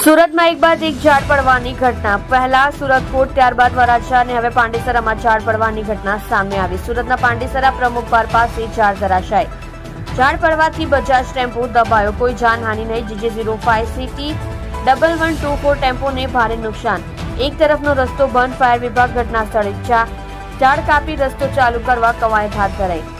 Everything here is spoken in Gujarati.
સુરતમાં એક બાદ એક ઝાડ પડવાની ઘટના. પહેલા સુરતકોટ, ત્યારબાદ વરાછા અને હવે પાંડેસરામાં ઝાડ પડવાની ઘટના સામે આવી. સુરતના પાંડેસરા પ્રમુખ બાર પાસે ઝાડ ધરાશાય. ઝાડ પડવાથી બજાજ ટેમ્પો દબાયો. કોઈ જાનહાનિ નહીં. GJ05 CT 1124 ટેમ્પોને ભારે નુકસાન. એક તરફનો રસ્તો બંધ. ફાયર વિભાગ ઘટના સ્થળે ઝાડ કાપી રસ્તો ચાલુ કરવા કવાયત હાથ ધરાઈ.